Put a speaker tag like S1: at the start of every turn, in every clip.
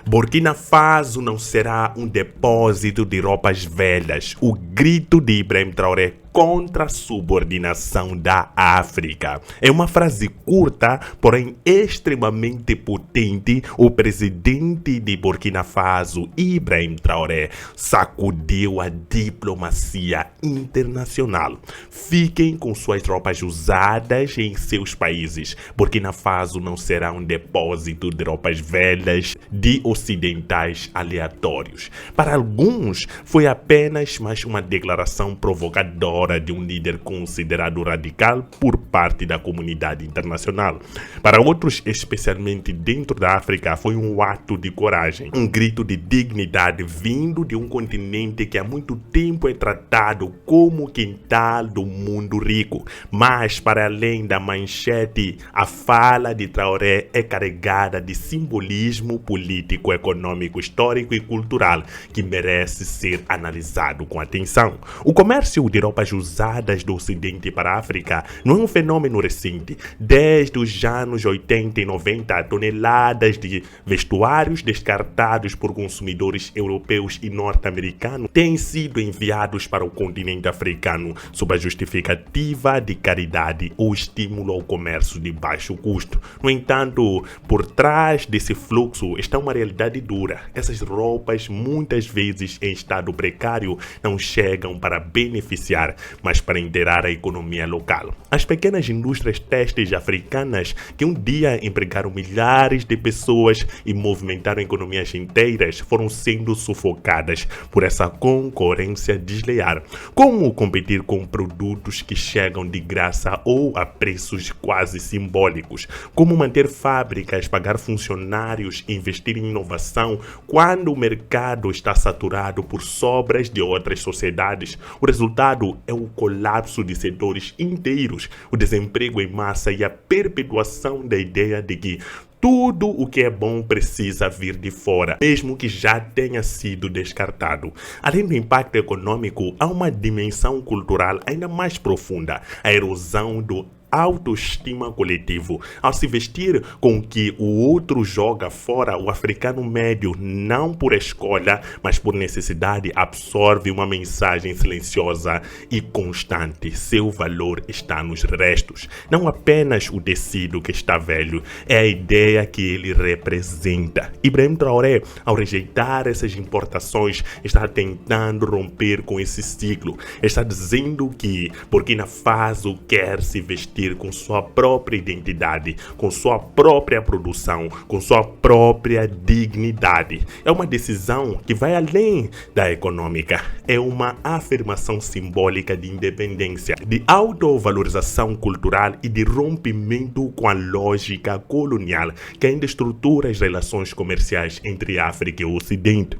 S1: Burkina Faso não será um depósito de roupas velhas. O grito de Ibrahim Traoré contra a subordinação da África. É uma frase curta, porém extremamente potente. O presidente de Burkina Faso, Ibrahim Traoré, sacudiu a diplomacia internacional. Fiquem com suas roupas usadas em seus países. Burkina Faso não será um depósito de roupas velhas de ocidentais aleatórios. Para alguns, foi apenas mais uma declaração provocadora de um líder considerado radical por parte da comunidade internacional. Para outros, especialmente dentro da África, foi um ato de coragem, um grito de dignidade vindo de um continente que há muito tempo é tratado como o quintal do mundo rico. Mas, para além da manchete, a fala de Traoré é carregada de simbolismo político, econômico, histórico e cultural que merece ser analisado com atenção. O comércio de roupas usadas do Ocidente para a África não é um fenômeno recente. Desde os anos 80 e 90, toneladas de vestuários descartados por consumidores europeus e norte-americanos têm sido enviados para o continente africano sob a justificativa de caridade ou estímulo ao comércio de baixo custo. No entanto, por trás desse fluxo está uma realidade dura. Essas roupas, muitas vezes em estado precário, não chegam para beneficiar, mas para inteirar a economia local. As pequenas indústrias têxteis africanas, que um dia empregaram milhares de pessoas e movimentaram economias inteiras, foram sendo sufocadas por essa concorrência desleal. Como competir com produtos que chegam de graça ou a preços quase simbólicos? Como manter fábricas, pagar funcionários e investir em inovação quando o mercado está saturado por sobras de outras sociedades? O resultado é o colapso de setores inteiros, o desemprego em massa e a perpetuação da ideia de que tudo o que é bom precisa vir de fora, mesmo que já tenha sido descartado. Além do impacto econômico, há uma dimensão cultural ainda mais profunda: a erosão do autoestima coletivo. Ao se vestir com o que o outro joga fora, o africano médio, não por escolha, mas por necessidade, absorve uma mensagem silenciosa e constante: seu valor está nos restos. Não apenas o tecido que está velho, é a ideia que ele representa. Ibrahim Traoré, ao rejeitar essas importações, está tentando romper com esse ciclo. Está dizendo que Burkina Faso quer se vestir com sua própria identidade, com sua própria produção, com sua própria dignidade. É uma decisão que vai além da econômica. É uma afirmação simbólica de independência, de autovalorização cultural e de rompimento com a lógica colonial que ainda estrutura as relações comerciais entre África e o Ocidente.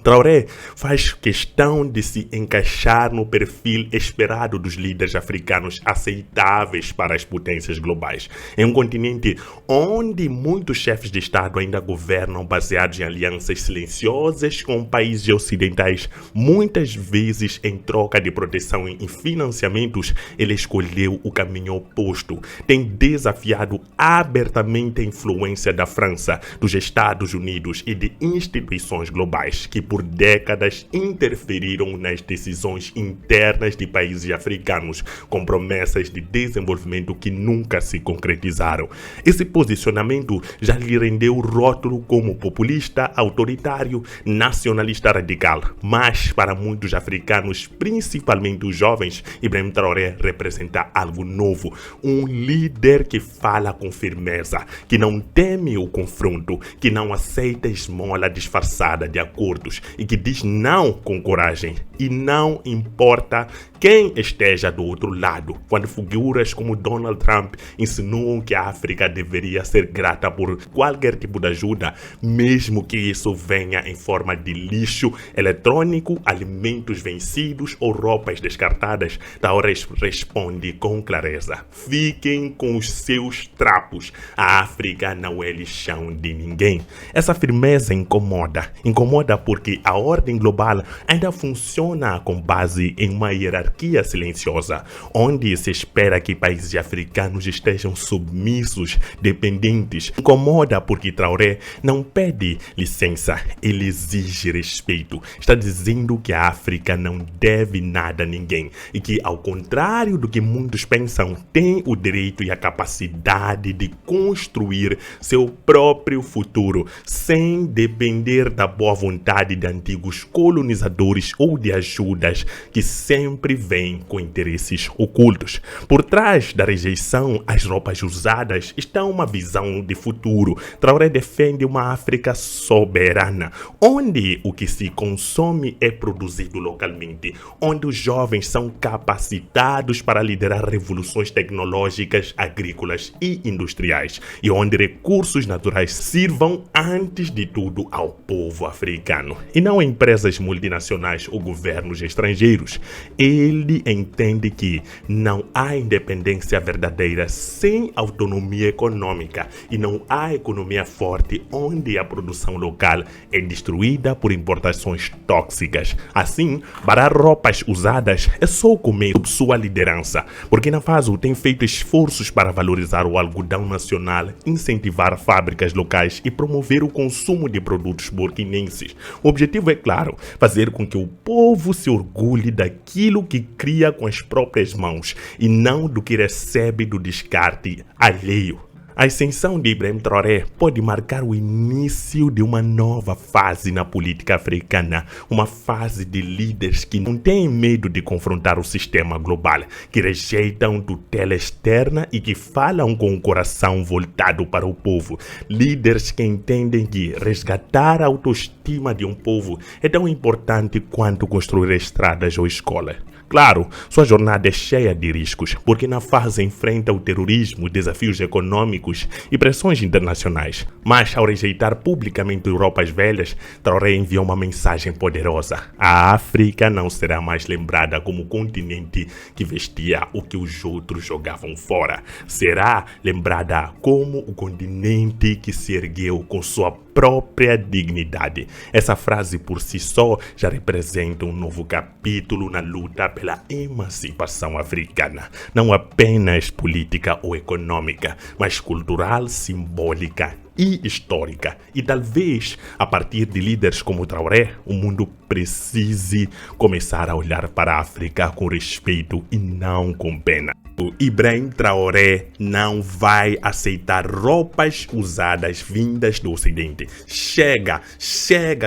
S1: Traoré faz questão de se encaixar no perfil esperado dos líderes africanos aceitáveis para as potências globais. Em um continente onde muitos chefes de Estado ainda governam baseados em alianças silenciosas com países ocidentais, muitas vezes em troca de proteção e financiamentos, ele escolheu o caminho oposto. Tem desafiado abertamente a influência da França, dos Estados Unidos e de instituições globais que por décadas interferiram nas decisões internas de países africanos, com promessas de desenvolvimento que nunca se concretizaram. Esse posicionamento já lhe rendeu o rótulo como populista, autoritário, nacionalista radical. Mas para muitos africanos, principalmente os jovens, Ibrahim Traoré representa algo novo. Um líder que fala com firmeza, que não teme o confronto, que não aceita esmola disfarçada de acordos e que diz não com coragem. E não importa quem esteja do outro lado. Quando figuras como Donald Trump insinuam que a África deveria ser grata por qualquer tipo de ajuda, mesmo que isso venha em forma de lixo eletrônico, alimentos vencidos ou roupas descartadas, Traoré responde com clareza: fiquem com os seus trapos. A África não é lixão de ninguém. Essa firmeza incomoda. Incomoda porque que a ordem global ainda funciona com base em uma hierarquia silenciosa, onde se espera que países africanos estejam submissos, dependentes. Incomoda porque Traoré não pede licença, ele exige respeito. Está dizendo que a África não deve nada a ninguém e que, ao contrário do que muitos pensam, tem o direito e a capacidade de construir seu próprio futuro sem depender da boa vontade de antigos colonizadores ou de ajudas que sempre vêm com interesses ocultos. Por trás da rejeição às roupas usadas está uma visão de futuro. Traoré defende uma África soberana, onde o que se consome é produzido localmente, onde os jovens são capacitados para liderar revoluções tecnológicas, agrícolas e industriais, e onde recursos naturais sirvam antes de tudo ao povo africano, e não a empresas multinacionais ou governos estrangeiros. Ele entende que não há independência verdadeira sem autonomia econômica, e não há economia forte onde a produção local é destruída por importações tóxicas. Assim, barrar roupas usadas é só o começo de sua liderança. Burkina Faso tem feito esforços para valorizar o algodão nacional, incentivar fábricas locais e promover o consumo de produtos burkinenses. O objetivo é claro, fazer com que o povo se orgulhe daquilo que cria com as próprias mãos e não do que recebe do descarte alheio. A ascensão de Ibrahim Traoré pode marcar o início de uma nova fase na política africana, uma fase de líderes que não têm medo de confrontar o sistema global, que rejeitam tutela externa e que falam com o coração voltado para o povo. Líderes que entendem que resgatar a autoestima de um povo é tão importante quanto construir estradas ou escolas. Claro, sua jornada é cheia de riscos, porque na fase enfrenta o terrorismo, desafios econômicos e pressões internacionais. Mas ao rejeitar publicamente Europas velhas, Traoré enviou uma mensagem poderosa. A África não será mais lembrada como o continente que vestia o que os outros jogavam fora. Será lembrada como o continente que se ergueu com sua própria dignidade. Essa frase por si só já representa um novo capítulo na luta pela emancipação africana, não apenas política ou econômica, mas cultural, simbólica e histórica. E talvez, a partir de líderes como Traoré, o mundo precise começar a olhar para a África com respeito e não com pena. O Ibrahim Traoré não vai aceitar roupas usadas vindas do Ocidente. Chega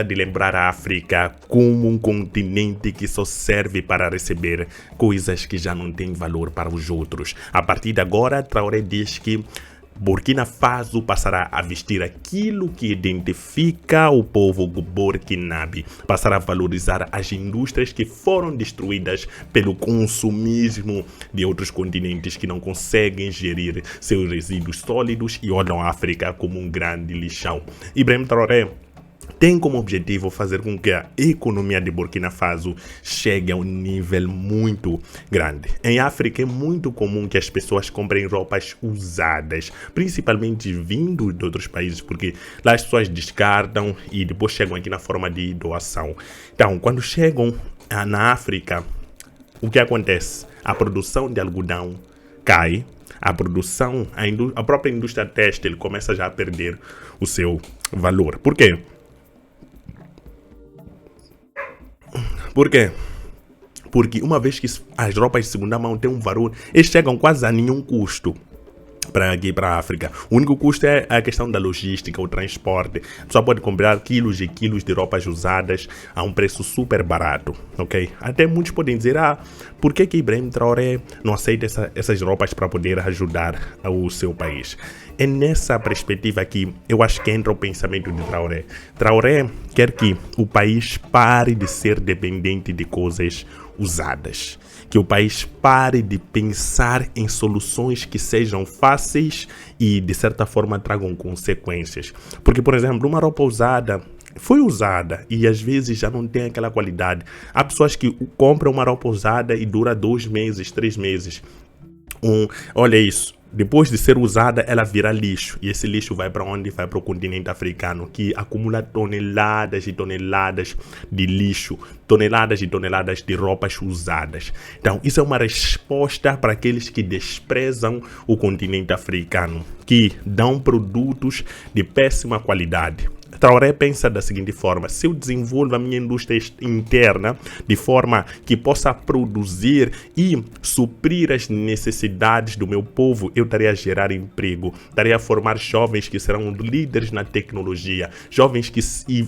S1: de lembrar a África como um continente que só serve para receber coisas que já não têm valor para os outros. A partir de agora, Traoré diz que Burkina Faso passará a vestir aquilo que identifica o povo burkinabe, passará a valorizar as indústrias que foram destruídas pelo consumismo de outros continentes que não conseguem gerir seus resíduos sólidos e olham a África como um grande lixão. Ibrahim Traoré tem como objetivo fazer com que a economia de Burkina Faso chegue a um nível muito grande. Em África é muito comum que as pessoas comprem roupas usadas, principalmente vindo de outros países, porque lá as pessoas descartam e depois chegam aqui na forma de doação. Então, quando chegam na África, o que acontece? A produção de algodão cai, a própria indústria têxtil começa já a perder o seu valor. Por quê? Por quê? Porque uma vez que as roupas de segunda mão têm um valor, eles chegam quase a nenhum custo para aqui para a África. O único custo é a questão da logística, o transporte. A pessoa pode comprar quilos e quilos de roupas usadas a um preço super barato, ok? Até muitos podem dizer, por que Ibrahim Traoré não aceita essas roupas para poder ajudar o seu país? É nessa perspectiva que eu acho que entra o pensamento de Traoré. Traoré quer que o país pare de ser dependente de coisas usadas, que o país pare de pensar em soluções que sejam fáceis e de certa forma tragam consequências. Porque, por exemplo, uma roupa usada foi usada e às vezes já não tem aquela qualidade. Há pessoas que compram uma roupa usada e dura 2 meses, 3 meses. Olha isso. depois de ser usada, ela vira lixo. E esse lixo vai para onde? Vai para o continente africano, que acumula toneladas e toneladas de lixo, toneladas e toneladas de roupas usadas. Então, isso é uma resposta para aqueles que desprezam o continente africano, que dão produtos de péssima qualidade. Traoré pensa da seguinte forma: se eu desenvolvo a minha indústria interna de forma que possa produzir e suprir as necessidades do meu povo, eu estaria a gerar emprego, estaria a formar jovens que serão líderes na tecnologia, jovens que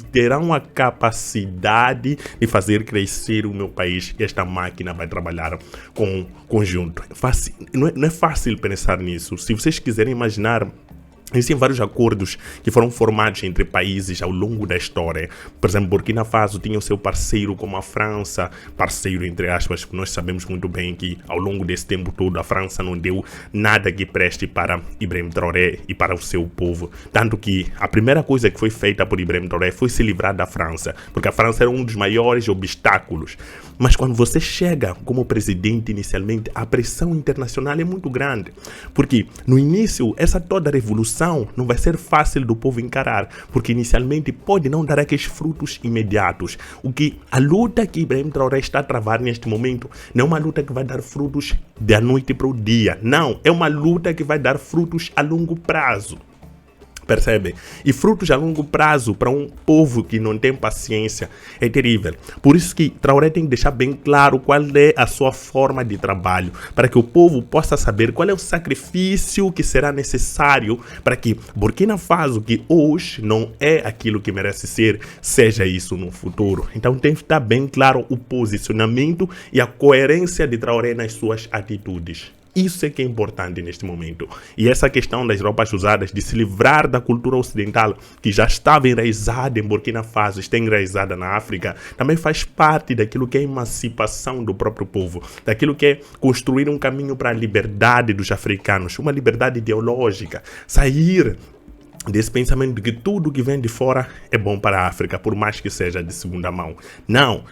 S1: terão a capacidade de fazer crescer o meu país. Esta máquina vai trabalhar com conjunto. Não é fácil pensar nisso. Se vocês quiserem imaginar, existem vários acordos que foram formados entre países ao longo da história. Por exemplo, Burkina Faso tinha o seu parceiro como a França, parceiro entre aspas, porque nós sabemos muito bem que ao longo desse tempo todo a França não deu nada que preste para Ibrahim Traoré e para o seu povo. Tanto que a primeira coisa que foi feita por Ibrahim Traoré foi se livrar da França, porque a França era um dos maiores obstáculos. Mas quando você chega como presidente inicialmente, a pressão internacional é muito grande, porque no início essa toda revolução não vai ser fácil do povo encarar, porque inicialmente pode não dar aqueles frutos imediatos. O que a luta que Ibrahim Traoré está a travar neste momento não é uma luta que vai dar frutos da noite para o dia, não, é uma luta que vai dar frutos a longo prazo. Percebem? E frutos a longo prazo para um povo que não tem paciência é terrível. Por isso que Traoré tem que deixar bem claro qual é a sua forma de trabalho, para que o povo possa saber qual é o sacrifício que será necessário para que Burkina Faso, que hoje não é aquilo que merece ser, seja isso no futuro. Então tem que estar bem claro o posicionamento e a coerência de Traoré nas suas atitudes. Isso é que é importante neste momento. E essa questão das roupas usadas, de se livrar da cultura ocidental, que já estava enraizada em Burkina Faso, está enraizada na África, também faz parte daquilo que é a emancipação do próprio povo, daquilo que é construir um caminho para a liberdade dos africanos, uma liberdade ideológica, sair desse pensamento de que tudo que vem de fora é bom para a África, por mais que seja de segunda mão. Não.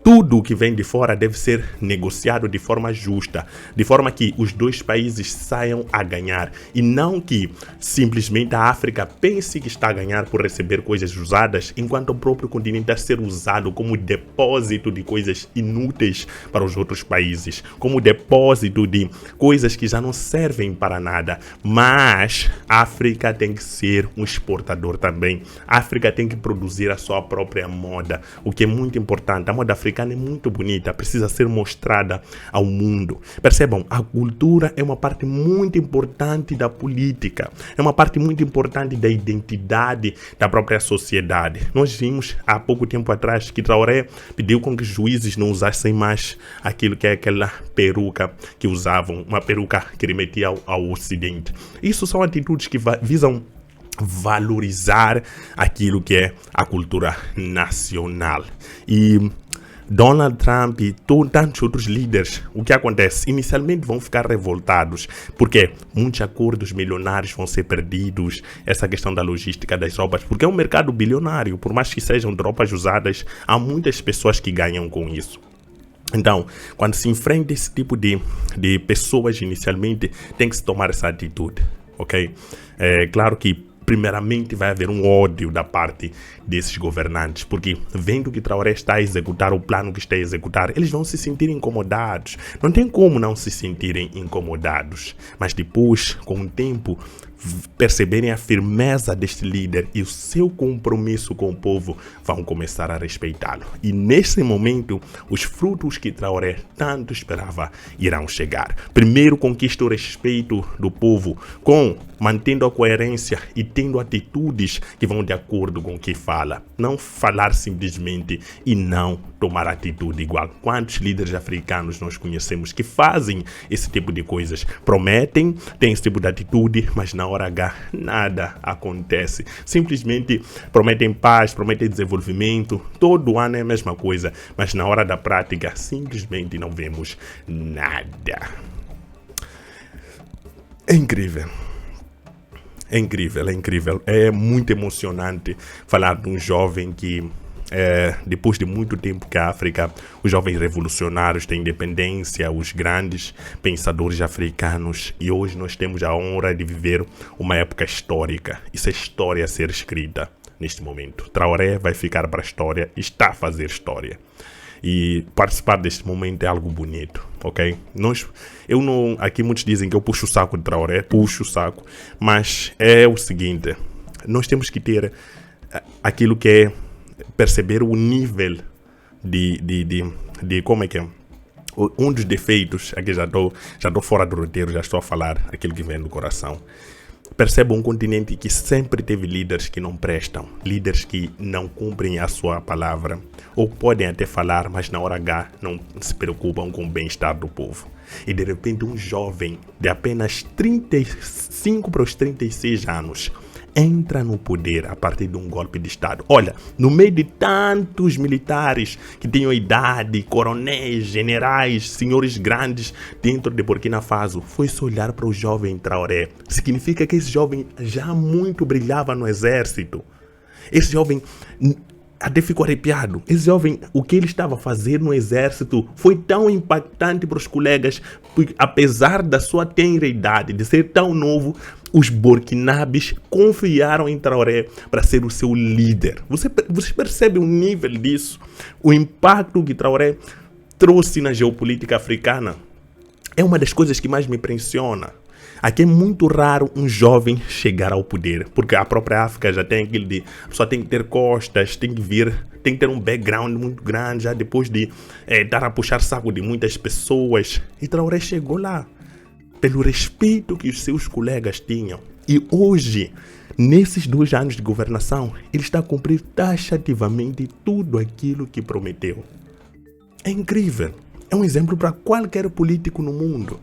S1: Tudo o que vem de fora deve ser negociado de forma justa, de forma que os dois países saiam a ganhar e não que simplesmente a África pense que está a ganhar por receber coisas usadas, enquanto o próprio continente está a ser usado como depósito de coisas inúteis para os outros países, como depósito de coisas que já não servem para nada. Mas a África tem que ser um exportador também. A África tem que produzir a sua própria moda, o que é muito importante. A moda africana é muito bonita, precisa ser mostrada ao mundo. Percebam, a cultura é uma parte muito importante da política, é uma parte muito importante da identidade da própria sociedade. Nós vimos há pouco tempo atrás que Traoré pediu com que os juízes não usassem mais aquilo que é aquela peruca que usavam, uma peruca que remetia ao Ocidente. Isso são atitudes que visam valorizar aquilo que é a cultura nacional. E Donald Trump e tantos outros líderes, o que acontece? Inicialmente vão ficar revoltados, porque muitos acordos milionários vão ser perdidos, essa questão da logística das roupas, porque é um mercado bilionário, por mais que sejam roupas usadas, há muitas pessoas que ganham com isso. Então, quando se enfrenta esse tipo de pessoas inicialmente, tem que se tomar essa atitude, ok? É claro que primeiramente vai haver um ódio da parte desses governantes, porque vendo que Traoré está a executar o plano que está a executar, eles vão se sentir incomodados. Não tem como não se sentirem incomodados, mas depois, com o tempo, perceberem a firmeza deste líder e o seu compromisso com o povo, vão começar a respeitá-lo. E nesse momento, os frutos que Traoré tanto esperava irão chegar. Primeiro, conquista o respeito do povo, mantendo a coerência e tendo atitudes que vão de acordo com o que fala. Não falar simplesmente e não tomar atitude igual. Quantos líderes africanos nós conhecemos que fazem esse tipo de coisas? Prometem, têm esse tipo de atitude, mas na hora H nada acontece. Simplesmente prometem paz, prometem desenvolvimento, todo ano é a mesma coisa, mas na hora da prática simplesmente não vemos nada. É incrível. É incrível, é incrível. É muito emocionante falar de um jovem que depois de muito tempo que a África, os jovens revolucionários têm independência, os grandes pensadores africanos, e hoje nós temos a honra de viver uma época histórica. Isso é história a ser escrita neste momento. Traoré vai ficar para a história, está a fazer história. E participar deste momento é algo bonito, ok? Aqui muitos dizem que eu puxo o saco de Traoré, puxo o saco, mas é o seguinte, nós temos que ter aquilo que é perceber o nível de como é que é. Um dos defeitos, aqui já estou fora do roteiro, já estou a falar aquilo que vem do coração. Perceba um continente que sempre teve líderes que não prestam, líderes que não cumprem a sua palavra, ou podem até falar, mas na hora H não se preocupam com o bem-estar do povo. E de repente um jovem de apenas 35 para os 36 anos entra no poder a partir de um golpe de Estado. Olha, no meio de tantos militares que tinham idade, coronéis, generais, senhores grandes dentro de Burkina Faso, foi só olhar para o jovem Traoré. Significa que esse jovem já muito brilhava no exército. Esse jovem até ficou arrepiado. Esse jovem, o que ele estava fazendo no exército foi tão impactante para os colegas, porque apesar da sua tenra idade, de ser tão novo, os burkinabes confiaram em Traoré para ser o seu líder. Você percebe o nível disso? O impacto que Traoré trouxe na geopolítica africana é uma das coisas que mais me impressiona. Aqui é muito raro um jovem chegar ao poder, porque a própria África já tem aquilo de só tem que ter costas, tem que ter um background muito grande, já depois de dar a puxar saco de muitas pessoas. E Traoré chegou lá, pelo respeito que os seus colegas tinham. E hoje, nesses 2 anos de governação, ele está a cumprir taxativamente tudo aquilo que prometeu. É incrível. É um exemplo para qualquer político no mundo.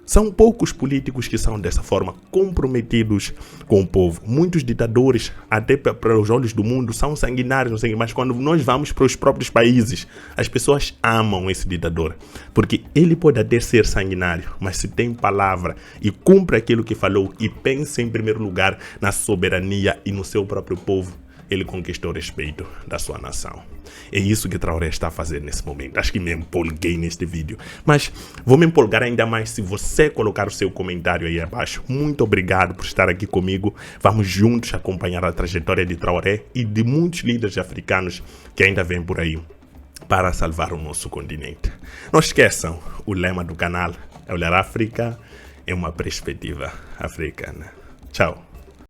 S1: São poucos políticos que são dessa forma comprometidos com o povo. Muitos ditadores, até para os olhos do mundo, são sanguinários, não sei, mas quando nós vamos para os próprios países, as pessoas amam esse ditador. Porque ele pode até ser sanguinário, mas se tem palavra e cumpre aquilo que falou e pensa em primeiro lugar na soberania e no seu próprio povo, ele conquistou o respeito da sua nação. É isso que Traoré está a fazer nesse momento. Acho que me empolguei neste vídeo. Mas vou me empolgar ainda mais se você colocar o seu comentário aí abaixo. Muito obrigado por estar aqui comigo. Vamos juntos acompanhar a trajetória de Traoré e de muitos líderes africanos que ainda vêm por aí para salvar o nosso continente. Não esqueçam, o lema do canal é olhar a África é uma perspectiva africana. Tchau.